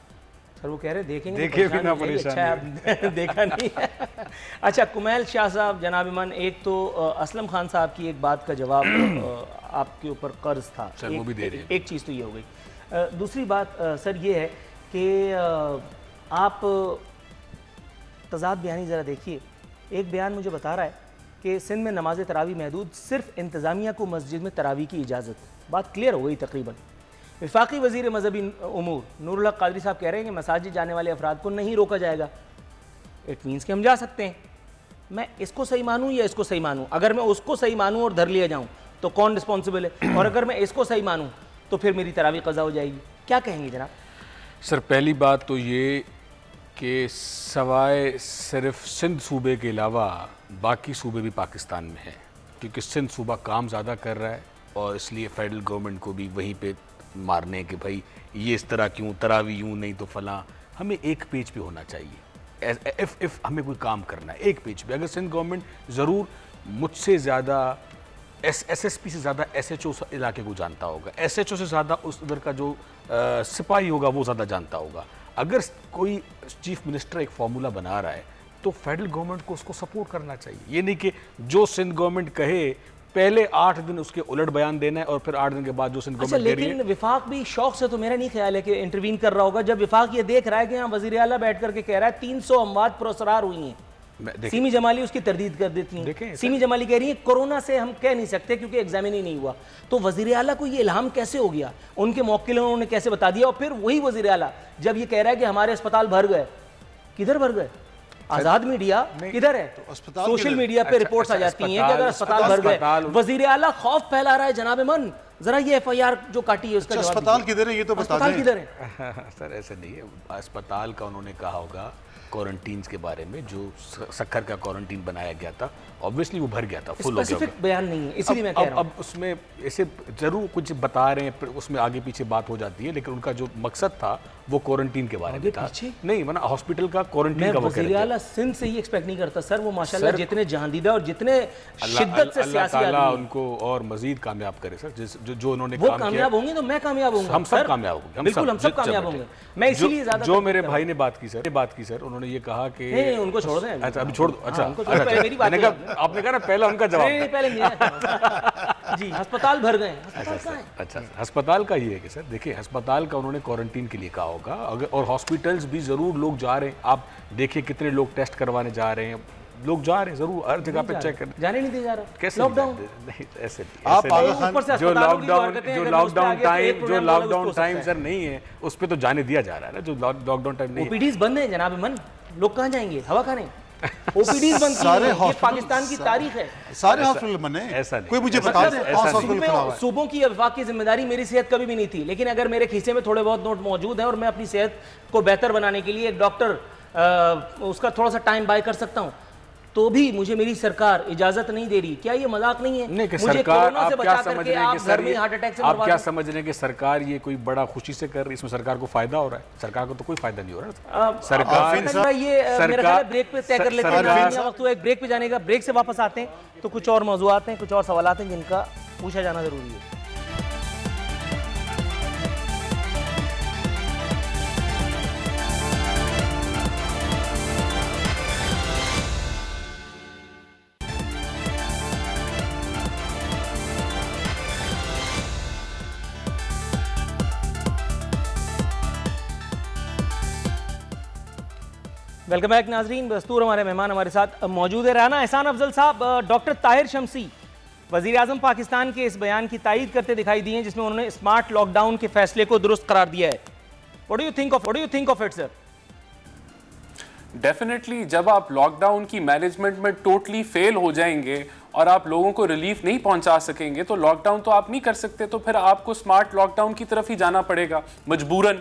सर वो कह रहे देखेंगे देखिए बिना परेशानी, अच्छा देखा नहीं है। अच्छा कुमैल शाह साहब, जनाब इमान, एक तो असलम खान साहब की एक बात का जवाब आपके ऊपर कर्ज था, सर वो भी दे रहे हैं। एक चीज़ तो ये हो गई। दूसरी बात सर ये है कि आप तज़ाद बयानी ज़रा देखिए। एक बयान मुझे बता रहा है कि सिंध में नमाज तरावी महदूद, सिर्फ इंतज़ामिया को मस्जिद में तरावी की इजाज़त। बात क्लियर हो गई तकरीबन। वफाकी वज़ीर मजहबी उमूर नूरुल हक क़ादरी साहब कह रहे हैं कि मसाजिद जाने वाले अफराद को नहीं रोका जाएगा। इट मीन्स कि हम जा सकते हैं। मैं इसको सही मानूँ या इसको सही मानूँ? अगर मैं उसको सही मानूँ और धर लिया जाऊँ तो कौन रिस्पॉन्सिबल है? और अगर मैं इसको सही मानूँ तो फिर मेरी तरावी क़ज़ा हो जाएगी। क्या कहेंगे जनाब? सर पहली बात तो ये कि सवाए सिर्फ सिंध सूबे के अलावा बाकी सूबे भी पाकिस्तान में हैं, क्योंकि सिंध सूबा काम ज़्यादा कर रहा है और इसलिए फेडरल गवर्नमेंट को भी वहीं पे मारने कि भाई ये इस तरह क्यों, तरावी यूँ नहीं तो फलां। हमें एक पेज पे होना चाहिए। इफ़ हमें कोई काम करना है एक पेज पे। अगर सिंध गवर्नमेंट ज़रूर मुझसे ज़्यादा एसएसपी से ज़्यादा एसएचओ इलाके को जानता होगा, एसएचओ से ज़्यादा उस उधर का जो सिपाही होगा वो ज़्यादा जानता होगा। अगर कोई चीफ मिनिस्टर एक फॉर्मूला बना रहा है तो फेडरल गवर्नमेंट को उसको सपोर्ट करना चाहिए। ये नहीं कि जो सिंध गवर्नमेंट कहे पहले 8 दिन उसके उलट बयान देना है और फिर 8 दिन के बाद जो सिंध अच्छा, गवर्नमेंट दे रही लेकिन है। विफाक भी शौक से तो मेरा नहीं ख्याल है कि इंटरवीन कर रहा होगा। जब विफाक ये देख रहा है कि यहाँ वजीर आला बैठ करके कह रहा है 300 अमवात पुरअसरार हुई हैं, सीमी जमाली उसकी तरदीद कर देती हैं। सीमी जमाली कह रही है कोरोना से हम कह नहीं सकते क्योंकि एग्जामिन ही नहीं हुआ। तो वजीर आला को ये इल्हाम कैसे हो गया, उनके मौकिलों ने कैसे बता दिया? और फिर वही वजीर आला जब ये कह रहा है कि हमारे अस्पताल भर गए, किधर भर गए? आजाद मीडिया किधर है? तो सोशल मीडिया पे रिपोर्ट्स आ जाती हैं कि अगर अस्पताल भर गए। वजीर आला खौफ फैला रहा है जनाब मन, जरा ये एफआईआर जो काटी है उसका जवाब अस्पताल किधर है ये तो बता दें। अस्पताल किधर है? सर ऐसे नहीं है, अस्पताल का उन्होंने कहा होगा क्वारंटीन के बारे में, जो सक्खर का क्वारंटीन बनाया गया था ऑब्वियसली वो भर गया था, फुल हो गया। स्पेसिफिक बयान नहीं है, इसीलिए मैं कह रहा हूं। अब उसमें ऐसे जरूर कुछ बता रहे हैं, उसमें आगे पीछे बात हो जाती है, लेकिन उनका जो मकसद था वो क्वारंटीन के बारे में था। नहीं माना हॉस्पिटल का क्वारंटीन का वो कह रहे थे। वज़ीर आला सिंध से ही एक्सपेक्ट नहीं करता सर, वो माशाल्लाह जितने जहांदीदा और जितने शिद्दत से सियासी आदमी अल्लाह हैं। उनको और मजीद कामयाब करे सर, जो उन्होंने वो काम किया। कामयाब होंगे तो मैं कामयाब होऊंगा। हम सब सर, कामयाब होंगे, बिल्कुल हम सब कामयाब होंगे। मैं इसीलिए ज्यादा जो मेरे भाई ने बात की सर, उन्होंने ये कहा कि नहीं उनको छोड़ दें। अच्छा अभी छोड़ दो। अच्छा उनको छोड़, पहले मेरी बात मैंने कहा, आपने कहा ना पहला उनका जवाब नहीं पहले मेरा जी। अस्पताल भर गए, अस्पताल कहाँ है? अच्छा अस्पताल का ये है कि सर देखिए, अस्पताल का उन्होंने क्वारंटीन के लिए कहा होगा। अगर और हॉस्पिटल्स भी ज़रूर लोग जा रहे हैं, आप देखिए कितने लोग टेस्ट करवाने जा रहे हैं, लोग जा रहे हैं ज़रूर, हर जगह पे चेक कर। जाने नहीं दिया जा रहा। कैसे लॉकडाउन नहीं, ऐसे नहीं, आप ऐसे नहीं। आगा खान ऊपर से जो अस्पतालों की जो लॉकडाउन हरकतें हैं, जो अगर मैं उस पे लॉकडाउन आगे एक टाइम प्रोग्राम बोला तो उसको टाइम हो सर नहीं है, उस पर तो जाने दिया जा रहा है ना, जो लॉकडाउन टाइम नहीं है। ओपीडीज बंद है जनाब मन, लोग कहाँ जाएंगे? हवा खाने। ओपीडीज बंद की सारे हैं, ये हॉस्पिटल- पाकिस्तान की तारीख है। सारे हॉस्पिटल बने। ऐसा नहीं। कोई मुझे बता मतलब दे है, कौन सा हॉस्पिटल खुला हुआ है? सूबों की अफवाह की जिम्मेदारी मेरी सेहत कभी भी नहीं थी, लेकिन अगर मेरे खीसे में थोड़े बहुत नोट मौजूद हैं और मैं अपनी सेहत को बेहतर बनाने के लिए एक डॉक्टर उसका थोड़ा सा टाइम बाय कर सकता हूँ, तो भी मुझे मेरी सरकार इजाजत नहीं दे रही। क्या ये मजाक नहीं है? नहीं कि मुझे सरकार, कोरोना से आप क्या बचा समझ करके रहे हैं आप कि घर सर में ये, हार्ट अटैक से आप मरवा क्या दो। समझ रहे हैं कि सरकार ये कोई बड़ा खुशी से कर रही है, इसमें सरकार को फायदा हो रहा है? सरकार को तो कोई फायदा नहीं हो रहा। सरकार ये मेरा ख्याल है ब्रेक पे तय कर लेते हैं। वक्त हुआ एक ब्रेक पे जाने का, ब्रेक से वापस आते हैं तो कुछ और मौजूआत हैं, कुछ और सवालात हैं जिनका पूछा जाना जरूरी है। वेलकम बैक नाजरीन। बस्तूर हमारे मेहमान हमारे साथ मौजूद है। राना एहसान अफजल साहब, डॉक्टर ताहिर शमसी वज़ीर आज़म पाकिस्तान के इस बयान की तायीद करते दिखाई दिए जिसमें उन्होंने स्मार्ट लॉकडाउन के फैसले को दुरुस्त करार दिया है। What do you think of it sir? Definitely जब आप लॉकडाउन की मैनेजमेंट में टोटली फेल हो जाएंगे और आप लोगों को रिलीफ नहीं पहुंचा सकेंगे तो लॉकडाउन तो आप नहीं कर सकते, तो फिर आपको स्मार्ट लॉकडाउन की तरफ ही जाना पड़ेगा मजबूरन,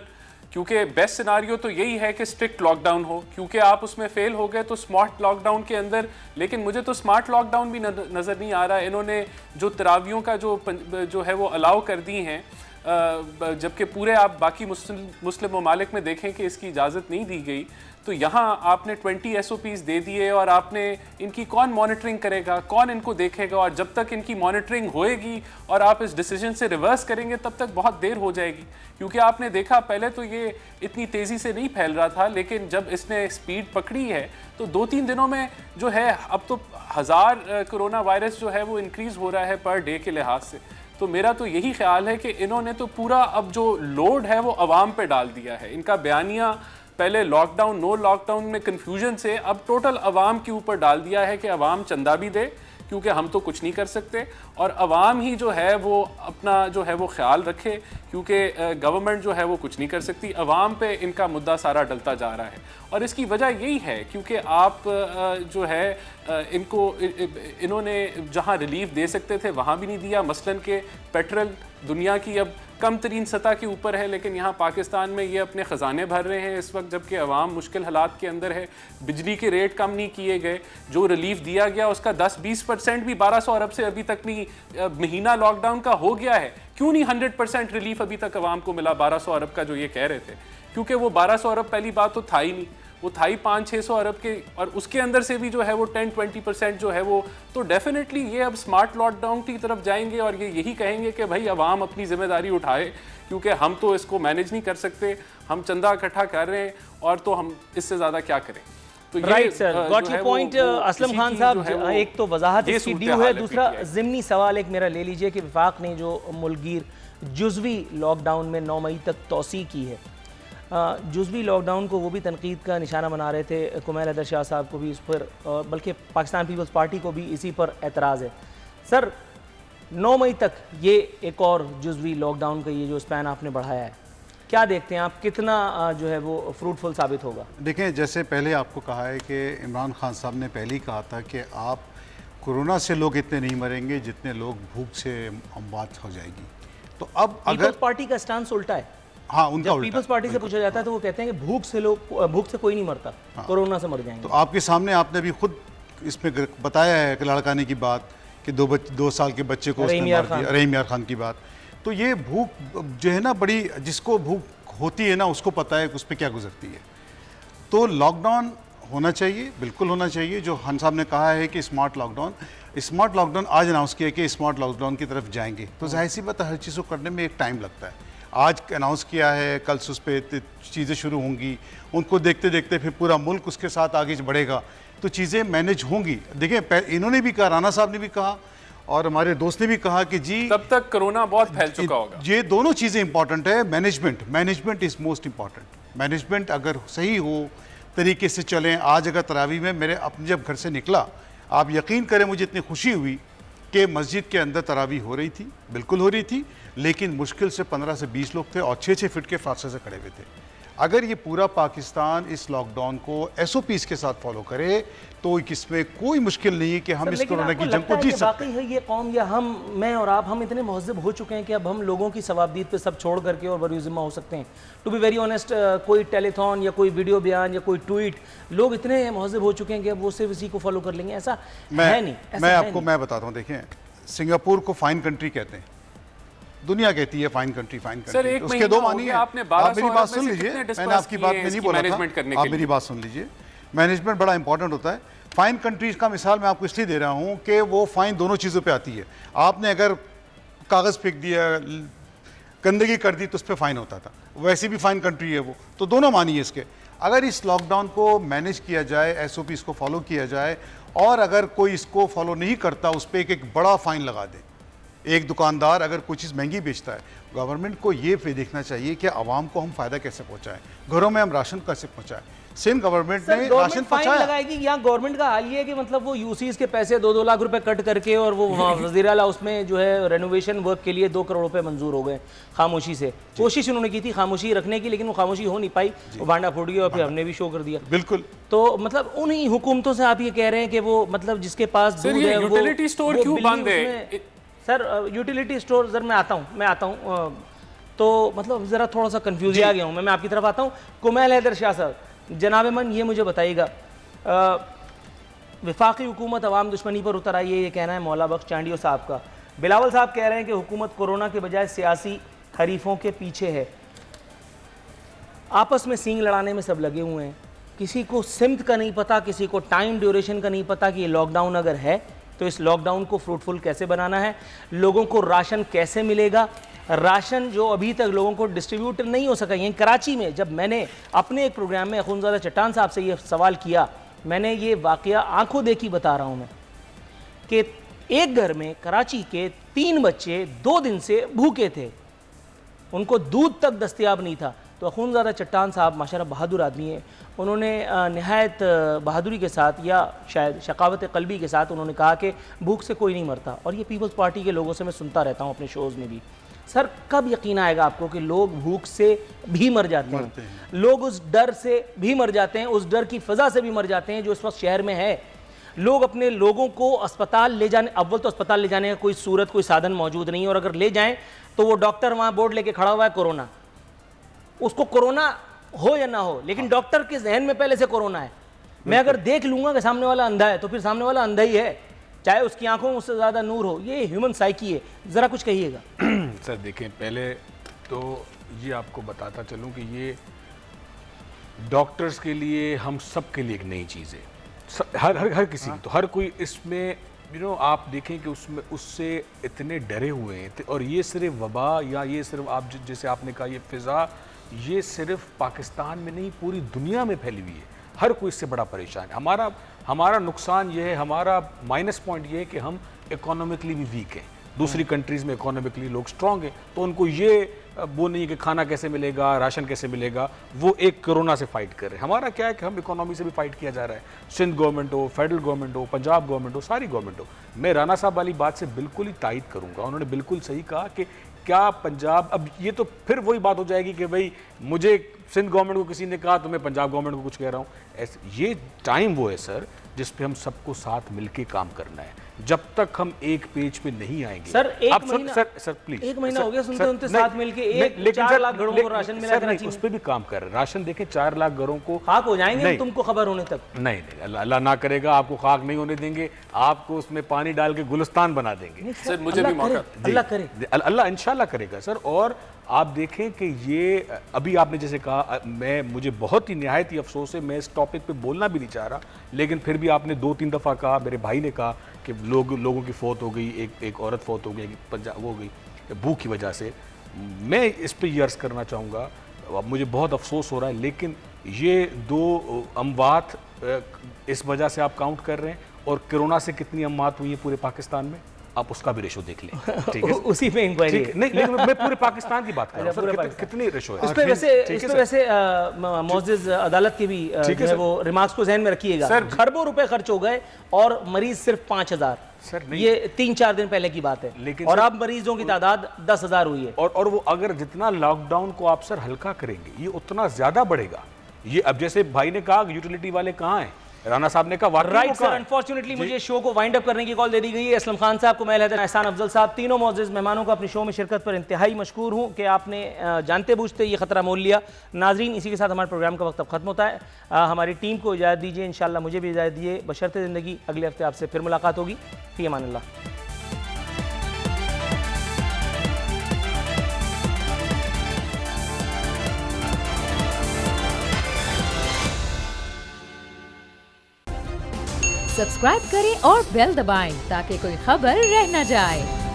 क्योंकि बेस्ट सिनारियो तो यही है कि स्ट्रिक्ट लॉकडाउन हो, क्योंकि आप उसमें फेल हो गए तो स्मार्ट लॉकडाउन के अंदर। लेकिन मुझे तो स्मार्ट लॉकडाउन भी नज़र नहीं आ रहा। इन्होंने जो तरावियों का जो है वो अलाउ कर दी हैं, जबकि पूरे आप बाकी मुस्लिम ममालिक में देखें कि इसकी इजाज़त नहीं दी गई, तो यहाँ आपने 20 SOPs दे दिए और आपने इनकी कौन मॉनिटरिंग करेगा, कौन इनको देखेगा? और जब तक इनकी मॉनिटरिंग होएगी और आप इस डिसीजन से रिवर्स करेंगे तब तक बहुत देर हो जाएगी। क्योंकि आपने देखा पहले तो ये इतनी तेज़ी से नहीं फैल रहा था, लेकिन जब इसने स्पीड पकड़ी है तो 2-3 दिनों में जो है अब तो 1000 कोरोना वायरस जो है वो इंक्रीज़ हो रहा है पर डे के लिहाज से। तो मेरा तो यही ख्याल है कि इन्होंने तो पूरा अब जो लोड है वो अवाम पे डाल दिया है। इनका बयानिया पहले लॉकडाउन नो लॉकडाउन में कन्फ्यूजन से अब टोटल अवाम के ऊपर डाल दिया है कि अवाम चंदा भी दे, क्योंकि हम तो कुछ नहीं कर सकते, और अवाम ही जो है वो अपना जो है वो ख्याल रखे, क्योंकि गवर्नमेंट जो है वो कुछ नहीं कर सकती। अवाम पे इनका मुद्दा सारा डलता जा रहा है और इसकी वजह यही है क्योंकि आप जो है इन्होंने जहां रिलीफ दे सकते थे वहां भी नहीं दिया। मसलन के पेट्रोल दुनिया की अब कम तरीन सतह के ऊपर है, लेकिन यहाँ पाकिस्तान में ये अपने ख़जाने भर रहे हैं इस वक्त, जबकि अवाम मुश्किल हालात के अंदर है। बिजली के रेट कम नहीं किए गए, जो रिलीफ दिया गया उसका 10-20% भी 1200 अरब से अभी तक नहीं महीना लॉकडाउन का हो गया है। क्यों नहीं 100% रिलीफ अभी तक अवाम को मिला 1200 अरब का जो ये कह रहे थे? क्योंकि वो 1200 अरब पहली बात तो था ही नहीं, वो था ही 500-600 अरब के, और उसके अंदर से भी जो है वो 10-20% जो है वो, तो डेफिनेटली ये अब स्मार्ट लॉकडाउन की तरफ जाएंगे और ये यही कहेंगे कि भाई अवाम अपनी जिम्मेदारी उठाए, क्योंकि हम तो इसको मैनेज नहीं कर सकते, हम चंदा इकट्ठा कर रहे हैं और तो हम इससे ज़्यादा क्या करें। तो right sir, got your point Aslam Khan साहब। एक तो वजाहत इसकी ड्यू है, दूसरा ज़िमनी सवाल एक मेरा ले लीजिए कि वफाक ने जो मुल्कगीर जुज़वी लॉकडाउन में 9 मई तक तोसी की है, जुज़वी लॉकडाउन को वो भी तनकीद का निशाना बना रहे थे, कुमैल हैदर शाह साहब को भी इस पर, बल्कि पाकिस्तान पीपल्स पार्टी को भी इसी पर एतराज़ है। सर 9 मई तक ये एक और जुज़वी लॉकडाउन का ये जो स्पैन आपने बढ़ाया है, क्या देखते हैं आप, कितना जो है वो फ्रूटफुल साबित होगा? देखें, जैसे पहले आपको कहा है कि इमरान खान साहब ने पहले ही कहा था कि आप कोरोना से लोग इतने नहीं मरेंगे जितने लोग भूख से अमवात हो जाएगी। तो अब अगर पीपल्स पार्टी का स्टांस उल्टा है। हाँ, उनका उल्टा। पीपल्स पार्टी से पूछा जाता है तो वो कहते हैं कि भूख से कोई नहीं मरता, कोरोना से मर जाएंगे। तो आपके सामने आपने भी खुद इसमें बताया है कि लड़काने की बात कि 2 साल के बच्चे को उसने मार दिया, रहीम यार खान की बात। तो ये भूख जो है ना, बड़ी, जिसको भूख होती है ना उसको पता है कि उस पर क्या गुजरती है। तो लॉकडाउन होना चाहिए, बिल्कुल होना चाहिए। जो खान साहब ने कहा है कि स्मार्ट लॉकडाउन आज अनाउंस किया कि स्मार्ट लॉकडाउन की तरफ जाएंगे, तो जाहिर सी बात है हर चीज़ को करने में एक टाइम लगता है। आज अनाउंस किया है, कल से उस पर चीज़ें शुरू होंगी, उनको देखते देखते फिर पूरा मुल्क उसके साथ आगे बढ़ेगा, तो चीज़ें मैनेज होंगी। देखिए, इन्होंने भी कहा, राना साहब ने भी कहा और हमारे दोस्त ने भी कहा कि जी तब तक कोरोना बहुत फैल चुका होगा। ये दोनों चीज़ें इंपॉर्टेंट है। Management is most important. Management अगर सही हो, तरीके से चलें। आज अगर तरावी में मेरे अपने जब घर से निकला, आप यकीन करें मुझे इतनी खुशी हुई कि मस्जिद के अंदर तरावी हो रही थी, बिल्कुल हो रही थी, लेकिन मुश्किल से 15 से 20 लोग थे और 6-6 फीट के फासले से खड़े हुए थे। अगर ये पूरा पाकिस्तान इस लॉकडाउन को SOPs के साथ फॉलो करे तो इसमें कोई मुश्किल नहीं है कि हम इस कोरोना की जंग को जीत सकते हैं। है ये कौम या हम, मैं और आप, हम इतने महज़ब हो चुके हैं कि अब हम लोगों की सवाबदीद पे सब छोड़ करके और बरूज़िम्मा हो सकते हैं। टू बी वेरी ऑनेस्ट, कोई टेलीथॉन या कोई वीडियो बयान या कोई ट्वीट, लोग इतने महज़ब हो चुके हैं कि अब वो सिर्फ इसी को फॉलो कर लेंगे, ऐसा है नहीं। मैं बताता हूँ, देखें, सिंगापुर को फाइन कंट्री कहते हैं, दुनिया कहती है फाइन कंट्री। उसके दो मानी है। आप मेरी बात सुन लीजिए, मैंने आपकी बात में नहीं बोला था, आप मेरी बात सुन लीजिए। मैनेजमेंट बड़ा इंपॉर्टेंट होता है। फाइन कंट्रीज का मिसाल मैं आपको इसलिए दे रहा हूँ कि वो फाइन दोनों चीज़ों पे आती है। आपने अगर कागज़ फेंक दिया, गंदगी कर दी, तो उस पर फाइन होता था, वैसे भी फाइन कंट्री है वो। तो दोनों मानी है इसके। अगर इस लॉकडाउन को मैनेज किया जाए, SOPs को फॉलो किया जाए, और अगर कोई इसको फॉलो नहीं करता उस पर एक बड़ा फाइन लगा दे। एक दुकानदार अगर कोई चीज़ महंगी बेचता है, गवर्नमेंट को ये देखना चाहिए कि आवाम को हम फ़ायदा कैसे पहुंचाएं, घरों में हम राशन कैसे पहुंचाएं। सेम गवर्नमेंट ने राशन फाइन लगाएगी। यहाँ गवर्नमेंट का हाल ये है कि मतलब वो यूसीज के पैसे 2-2 लाख रुपए कट करके, और वो वज़ीर आला उसमें जो है रेनोवेशन वर्क के लिए 2 करोड़ रुपए मंजूर हो गए खामोशी से। कोशिश उन्होंने की थी खामोशी रखने की, लेकिन वो खामोशी हो नहीं पाई, वो भांडा फूट गया और फिर हमने भी शो कर दिया। बिल्कुल। तो मतलब उन्हीं हुकूमतों से आप ये कह रहे हैं कि वो मतलब जिसके पास दूध है, वो यूटिलिटी स्टोर क्यों बंद है? सर यूटिलिटी स्टोर, सर मैं आता हूँ तो मतलब ज़रा थोड़ा सा कंफ्यूज आ गया हूँ मैं आपकी तरफ आता हूँ। कुमैल हैदर शाह साहब, जनाब मन, ये मुझे बताइएगा, वफाकी हुकूमत अवाम दुश्मनी पर उतर आई है, ये कहना है मौला बख्श चांडियो साहब का। बिलावल साहब कह रहे हैं कि हुकूमत कोरोना के बजाय सियासी हरीफों के पीछे है, आपस में सींग लड़ाने में सब लगे हुए हैं, किसी को सिमत का नहीं पता, किसी को टाइम ड्यूरेशन का नहीं पता कि ये लॉकडाउन अगर है तो इस लॉकडाउन को फ्रूटफुल कैसे बनाना है, लोगों को राशन कैसे मिलेगा। राशन जो अभी तक लोगों को डिस्ट्रीब्यूट नहीं हो सका। यहीं कराची में जब मैंने अपने एक प्रोग्राम में अखुनज़ादा चट्टान साहब से ये सवाल किया, मैंने ये वाक़या आंखों देखी बता रहा हूँ मैं, कि एक घर में कराची के 3 बच्चे 2 दिन से भूखे थे, उनको दूध तक दस्तयाब नहीं था। तो अखुनज़ादा चट्टान साहब माशाअल्लाह बहादुर आदमी है, उन्होंने नहायत बहादुरी के साथ या शायद शकावत क़ल्बी के साथ उन्होंने कहा कि भूख से कोई नहीं मरता। और ये पीपल्स पार्टी के लोगों से मैं सुनता रहता हूँ अपने शोज़ में भी। सर कब यकीन आएगा आपको कि लोग भूख से भी मर जाते हैं, लोग उस डर से भी मर जाते हैं, उस डर की फ़ज़ा से भी मर जाते हैं जो इस वक्त शहर में है। लोग अपने लोगों को अस्पताल ले जाने, अव्वल तो अस्पताल ले जाने का कोई सूरत, कोई साधन मौजूद नहीं है, और अगर ले जाएं तो वो डॉक्टर वहाँ बोर्ड लेके खड़ा हुआ है कोरोना, उसको कोरोना हो या ना हो, लेकिन डॉक्टर के जहन में पहले से कोरोना है। मैं अगर देख लूंगा कि सामने वाला अंधा है तो फिर सामने वाला अंधा ही है, चाहे उसकी आंखों में उससे ज़्यादा नूर हो। ये ह्यूमन साइकी है। ज़रा कुछ कहिएगा। सर देखें, पहले तो ये आपको बताता चलूँ कि ये डॉक्टर्स के लिए, हम सब के लिए एक नई चीज़ है, हर किसी की। तो हर कोई इसमें आप देखें कि उसमें उससे इतने डरे हुए हैं। और ये सिर्फ वबा या ये सिर्फ आप जैसे आपने कहा ये फिज़ा, ये सिर्फ पाकिस्तान में नहीं पूरी दुनिया में फैली हुई है। हर कोई इससे बड़ा परेशान है। हमारा नुकसान ये है, हमारा माइनस पॉइंट ये है कि हम इकोनॉमिकली भी वीक हैं। दूसरी कंट्रीज़ में इकोनॉमिकली लोग स्ट्रांग हैं, तो उनको ये वो नहीं है कि खाना कैसे मिलेगा, राशन कैसे मिलेगा, वो एक कोरोना से फाइट कर रहे हैं। हमारा क्या है कि हम इकोनॉमी से भी फाइट किया जा रहा है। सिंध गवर्नमेंट हो, फेडरल गवर्नमेंट हो, पंजाब गवर्नमेंट हो, सारी गवर्नमेंट हो। मैं राना साहब वाली बात से बिल्कुल ही तायद करूँगा। उन्होंने बिल्कुल सही कहा कि क्या पंजाब, अब ये तो फिर वही बात हो जाएगी कि भाई मुझे सिंध गवर्नमेंट को किसी ने कहा तो मैं पंजाब गवर्नमेंट को कुछ कह रहा हूँ। ऐसे ये टाइम वो है सर जिस पे हम सबको साथ मिलके काम करना है। जब तक हम एक पेज पे नहीं आएंगे सर, एक महीना, सर प्लीज, एक महीना हो गया सुनते साथ मिलके 4 लाख घरों को राशन मिला कराची में। उस पे भी काम कर रहे हैं। राशन देखें 4 लाख घरों को खाक हो जाएंगे तुमको खबर होने तक। नहीं, अल्लाह ना करेगा, आपको खाक नहीं होने देंगे, आपको उसमें पानी डाल के गुलिस्तान बना देंगे। सर मुझे भी मौका, अल्लाह करे, अल्लाह इंशाल्लाह करेगा सर। और आप देखें कि ये अभी आपने जैसे कहा, मुझे बहुत ही निहायत ही अफसोस है, मैं इस टॉपिक पे बोलना भी नहीं चाह रहा, लेकिन फिर भी आपने 2-3 दफ़ा कहा, मेरे भाई ने कहा कि लोगों की फौत हो गई, एक औरत फौत हो गई, पंजाब हो गई भूख की वजह से। मैं इस पे ये अर्ज़ करना चाहूँगा, मुझे बहुत अफसोस हो रहा है, लेकिन ये 2 अमवात इस वजह से आप काउंट कर रहे हैं, और कोरोना से कितनी अमवात हुई है पूरे पाकिस्तान में, आप उसका भी रेशो देख लें। ठीक है, उसी पे इंक्वायरी नहीं, लेकिन मैं पूरे पाकिस्तान की बात कर रहा हूं सर, कितनी रेशो है इस पे। वैसे मौजूद अदालत के भी जो है वो रिमार्क्स को ज़हन में रखिएगा। खरबों रुपए खर्च हो गए और मरीज सिर्फ 5000 सर, ये 3-4 दिन पहले की बात है, लेकिन और अब मरीजों की तादाद 10,000 हुई है। और वो अगर जितना लॉकडाउन को आप सर हल्का करेंगे, ये उतना ज्यादा बढ़ेगा। ये अब जैसे भाई ने कहा यूटिलिटी वाले कहाँ हैं, राना साहब ने कहा राइट सर। अनफॉर्चुनेटली मुझे शो को वाइंड अप करने की कॉल दे दी गई है। असलम खान साहब को, मैं हैदर, एहसान अफजल साहब, तीनों मौजूद मेहमानों को अपने शो में शिरकत पर इंतहाई मशकूर हूँ कि आपने जानते बूझते ये खतरा मोल लिया। नाजरीन, इसी के साथ हमारे प्रोग्राम का वक्त अब खत्म होता है। हमारी टीम को इजाज़त दीजिए, इंशाल्लाह मुझे भी इजाज़त दिए। बशर्ते ज़िंदगी, अगले हफ्ते आपसे फिर मुलाकात होगी। फी अमानिल्लाह। सब्सक्राइब करें और बेल दबाएं ताकि कोई खबर रह न जाए।